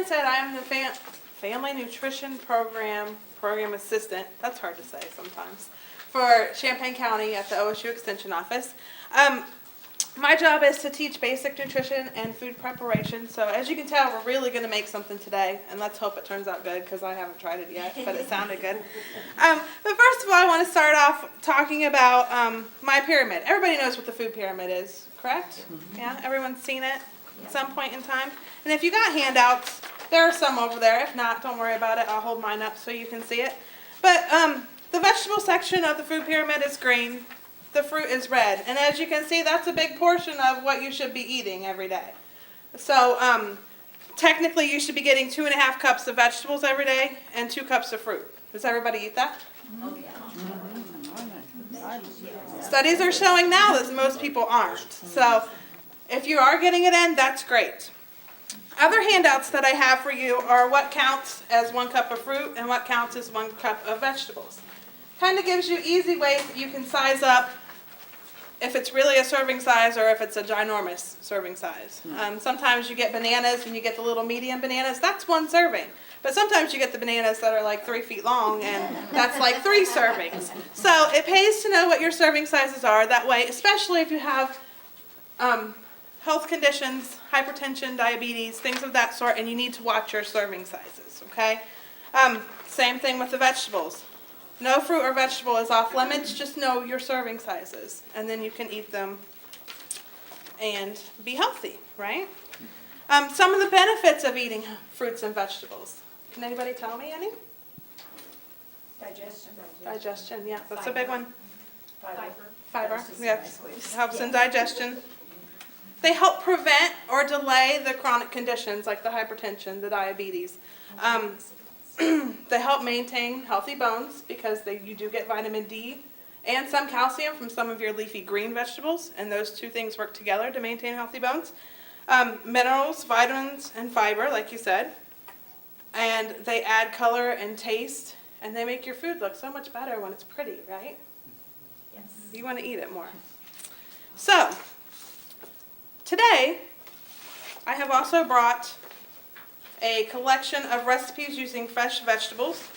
had said, I am the Family Nutrition Program Assistant, that's hard to say sometimes, for Champaign County at the OSU Extension Office. My job is to teach basic nutrition and food preparation, so as you can tell, we're really going to make something today, and let's hope it turns out good, because I haven't tried it yet, but it sounded good. But first of all, I want to start off talking about my pyramid. Everybody knows what the food pyramid is, correct? Yeah, everyone's seen it at some point in time? And if you got handouts, there are some over there. If not, don't worry about it. I'll hold mine up so you can see it. But the vegetable section of the food pyramid is green. The fruit is red. And as you can see, that's a big portion of what you should be eating every day. So technically, you should be getting 2.5 cups of vegetables every day and 2 cups of fruit. Does everybody eat that? Oh, yeah. Studies are showing now that most people aren't. So if you are getting it in, that's great. Other handouts that I have for you are what counts as 1 cup of fruit and what counts as 1 cup of vegetables. Kind of gives you easy ways that you can size up if it's really a serving size or if it's a ginormous serving size. Sometimes you get bananas and you get the little medium bananas. That's 1 serving. But sometimes you get the bananas that are like 3 feet long, and that's like 3 servings. So it pays to know what your serving sizes are. That way, especially if you have health conditions, hypertension, diabetes, things of that sort, and you need to watch your serving sizes, okay? Same thing with the vegetables. No fruit or vegetable is off limits, just know your serving sizes, and then you can eat them and be healthy, right? Some of the benefits of eating fruits and vegetables. Can anybody tell me any? Digestion. Digestion, yeah, that's a big one. Fiber. Fiber, That's just a yeah, nice way to- helps in digestion. They help prevent or delay the chronic conditions like the hypertension, the diabetes. They help maintain healthy bones because you do get vitamin D and some calcium from some of your leafy green vegetables, and those 2 things work together to maintain healthy bones. Minerals, vitamins, and fiber, like you said. And they add color and taste, and they make your food look so much better when it's pretty, right? Yes. You want to eat it more. So, today, I have also brought a collection of recipes using fresh vegetables.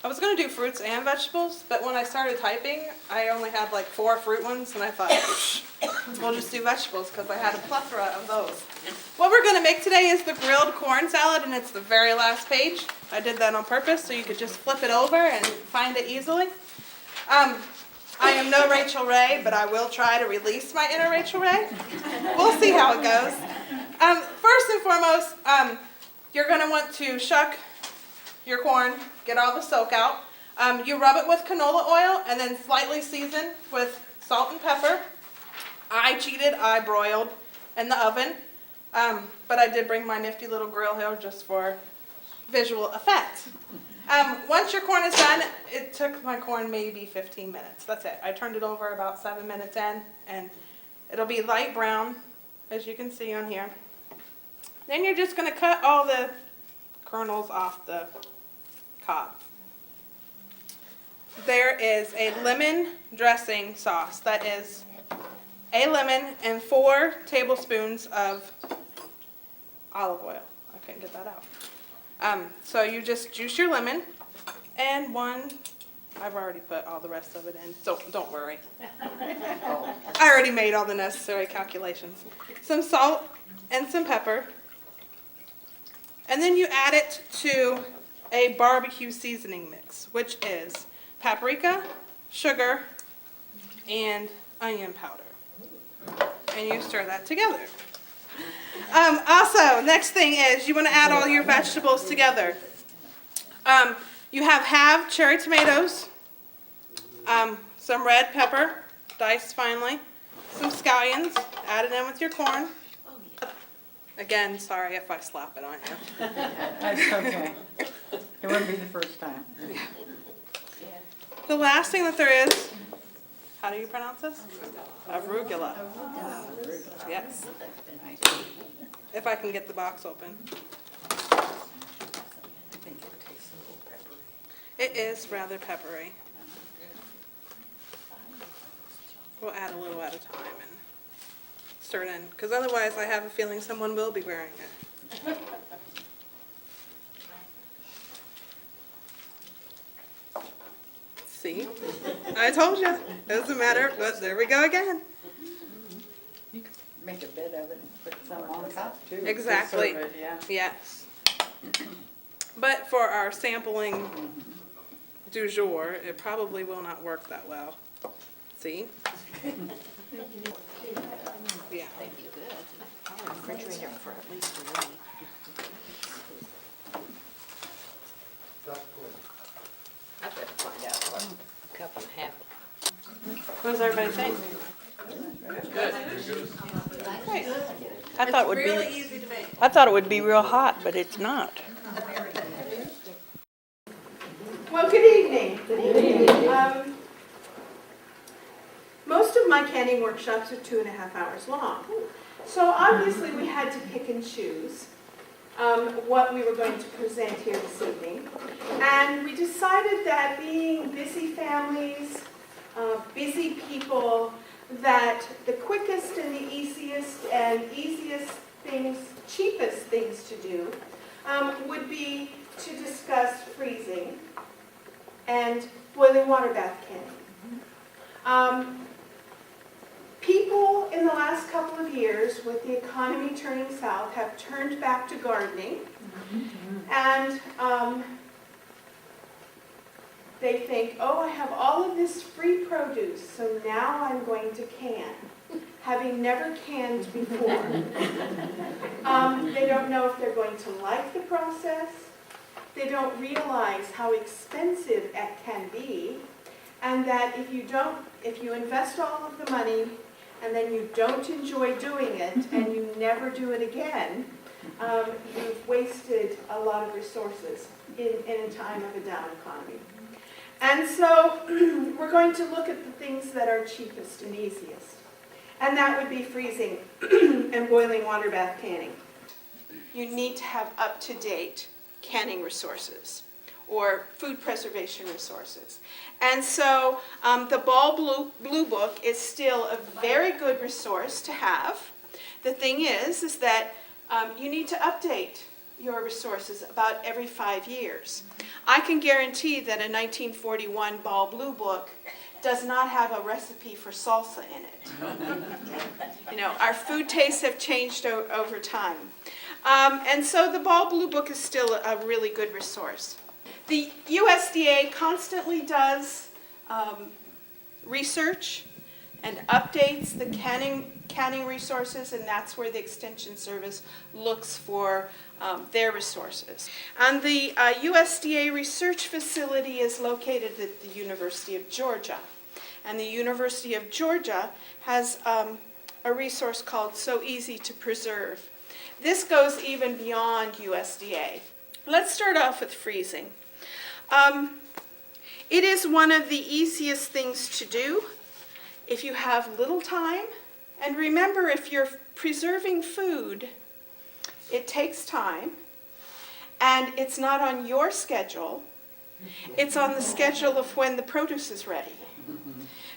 I was going to do fruits and vegetables, but when I started typing, I only had like 4 fruit ones, and I thought, we'll just do vegetables because I had a plethora of those. What we're going to make today is the grilled corn salad, and it's the very last page. I did that on purpose so you could just flip it over and find it easily. I am no Rachel Ray, but I will try to release my inner Rachel Ray. We'll see how it goes. First and foremost, you're going to want to shuck your corn, get all the soak out. You rub it with canola oil and then slightly season with salt and pepper. I cheated, I broiled in the oven, but I did bring my nifty little grill here just for visual effect. Once your corn is done, it took my corn maybe 15 minutes. That's it. I turned it over about 7 minutes in, and it'll be light brown, as you can see on here. Then you're just going to cut all the kernels off the cob. There is a lemon dressing sauce that is a lemon and 4 tablespoons of olive oil. I couldn't get that out. So you just juice your lemon and 1, I've already put all the rest of it in, so don't worry. I already made all the necessary calculations. Some salt and some pepper. And then you add it to a barbecue seasoning mix, which is paprika, sugar, and onion powder. And you stir that together. Also, next thing is you want to add all your vegetables together. You have cherry tomatoes, some red pepper, diced finely, some scallions, add it in with your corn. Again, sorry if I slap it on you. That's okay. It wouldn't be the first time. The last thing that there is, how do you pronounce this? Arugula. Yes. If I can get the box open. It is rather peppery. We'll add a little at a time and stir it in, because otherwise I have a feeling someone will be wearing it. See? I told you. Doesn't matter, but there we go again. You could make a bit of it and put some on top too. to Exactly. serve it, yeah. Yes. But for our sampling du jour, it probably will not work that well. See? Yeah. They'd be good. Probably refrigerator for at least a week. I better find out what a cup and a half. What does everybody think? Great. I thought it would Really be, easy to make. I thought it would be real hot, but it's not. Well, good evening. Good evening. Most of my canning workshops are 2.5 hours long. So obviously we had to pick and choose what we were going to present here this evening. And we decided that being busy families, busy people, that the quickest and the easiest things, cheapest things to do would be to discuss freezing and boiling water bath canning. People in the last couple of years, with the economy turning south, have turned back to gardening, and they think, oh, I have all of this free produce, so now I'm going to can, having never canned before. They don't know if they're going to like the process. They don't realize how expensive it can be, and that if you invest all of the money and then you don't enjoy doing it and you never do it again, you've wasted a lot of resources in a time of a down economy. And so we're going to look at the things that are cheapest and easiest. And that would be freezing and boiling water bath canning. You need to have up-to-date canning resources or food preservation resources. And so the Ball Blue Book is still a very good resource to have. The thing is that you need to update your resources about every 5 years. I can guarantee that a 1941 Ball Blue Book does not have a recipe for salsa in it. You know, our food tastes have changed over time. And so the Ball Blue Book is still a really good resource. The USDA constantly does research and updates the canning resources, and that's where the Extension Service looks for their resources. And the USDA research facility is located at the University of Georgia. And the University of Georgia has a resource called So Easy to Preserve. This goes even beyond USDA. Let's start off with freezing. It is one of the easiest things to do if you have little time. And remember, if you're preserving food, it takes time, and it's not on your schedule. It's on the schedule of when the produce is ready.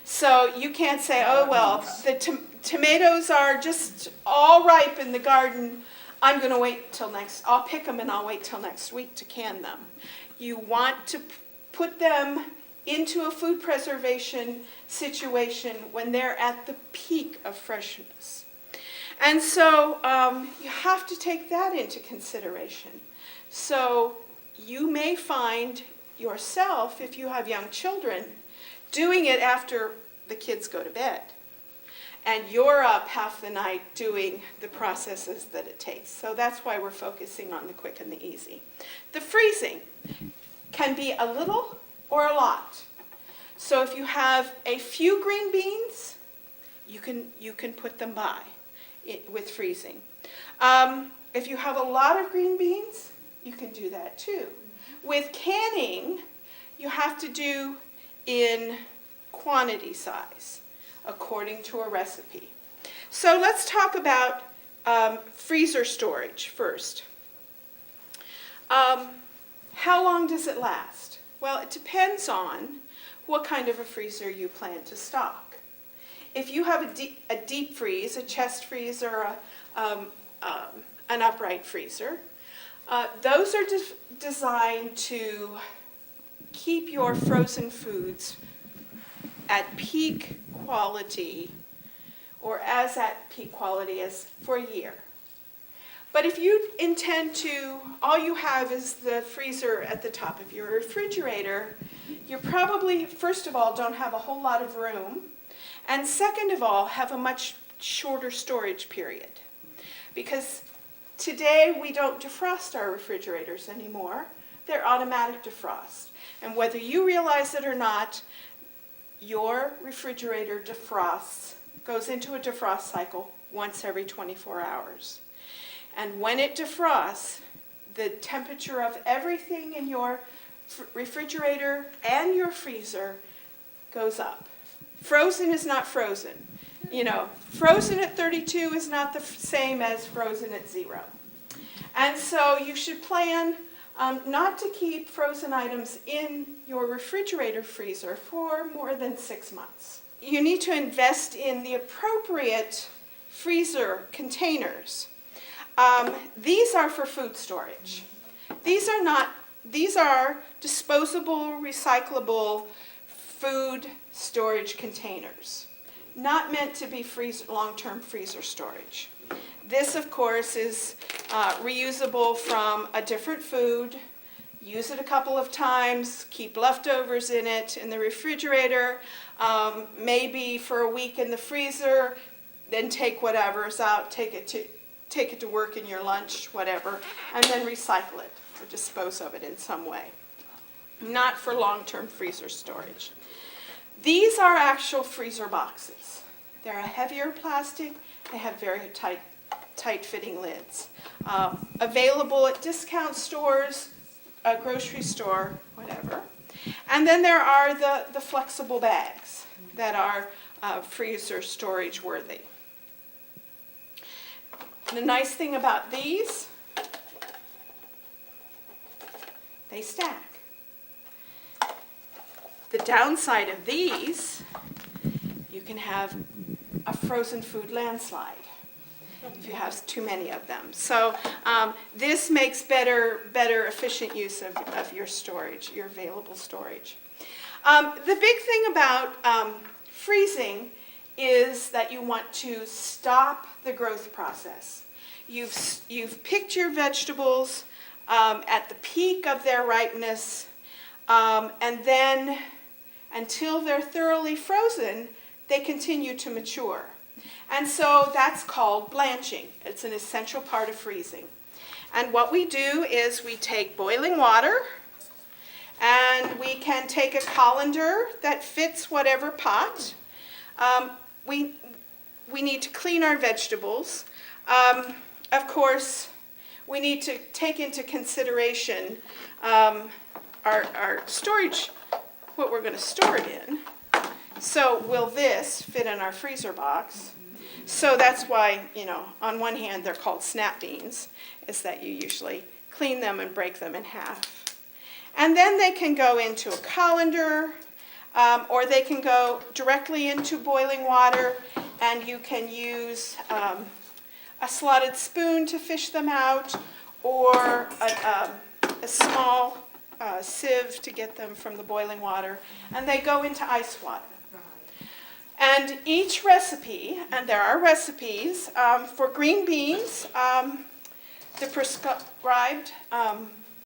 So you can't say, oh, well, the tomatoes are just all ripe in the garden. I'm going to wait till I'll pick them and I'll wait till next week to can them. You want to put them into a food preservation situation when they're at the peak of freshness. And so you have to take that into consideration. So you may find yourself, if you have young children, doing it after the kids go to bed. And you're up half the night doing the processes that it takes. So that's why we're focusing on the quick and the easy. The freezing can be a little or a lot. So if you have a few green beans, you can put them by with freezing. If you have a lot of green beans, you can do that too. With canning, you have to do in quantity size, according to a recipe. So let's talk about freezer storage first. How long does it last? Well, it depends on what kind of a freezer you plan to stock. If you have a deep freeze, a chest freeze, or an upright freezer, those are designed to keep your frozen foods at peak quality, or as at peak quality as for a year. But if you intend to, all you have is the freezer at the top of your refrigerator, you probably, first of all, don't have a whole lot of room, and second of all, have a much shorter storage period. Because today we don't defrost our refrigerators anymore. They're automatic defrost. And whether you realize it or not, your refrigerator defrosts, goes into a defrost cycle once every 24 hours. And when it defrosts, the temperature of everything in your refrigerator and your freezer goes up. Frozen is not frozen. You know, frozen at 32 is not the same as frozen at 0. And so you should plan not to keep frozen items in your refrigerator freezer for more than 6 months. You need to invest in the appropriate freezer containers. These are for food storage. These are disposable, recyclable food storage containers, not meant to be long-term freezer storage. This, of course, is reusable from a different food. Use it a couple of times, keep leftovers in it in the refrigerator, maybe for a week in the freezer, then take whatever's out, take it to work in your lunch, whatever, and then recycle it or dispose of it in some way. Not for long-term freezer storage. These are actual freezer boxes. They're a heavier plastic. They have very tight-fitting lids. Available at discount stores, a grocery store, whatever. And then there are the flexible bags that are freezer storage worthy. The nice thing about these, they stack. The downside of these, you can have a frozen food landslide if you have too many of them. So this makes better efficient use of your storage, your available storage. The big thing about freezing is that you want to stop the growth process. You've picked your vegetables at the peak of their ripeness, and then until they're thoroughly frozen, they continue to mature. And so that's called blanching. It's an essential part of freezing. And what we do is we take boiling water, and we can take a colander that fits whatever pot. We need to clean our vegetables. Of course, we need to take into consideration our storage, what we're going to store it in. So will this fit in our freezer box? So that's why, on one hand they're called snap beans, is that you usually clean them and break them in half. And then they can go into a colander, or they can go directly into boiling water, and you can use a slotted spoon to fish them out, or a small sieve to get them from the boiling water, and they go into ice water. And each recipe, and there are recipes, for green beans, the prescribed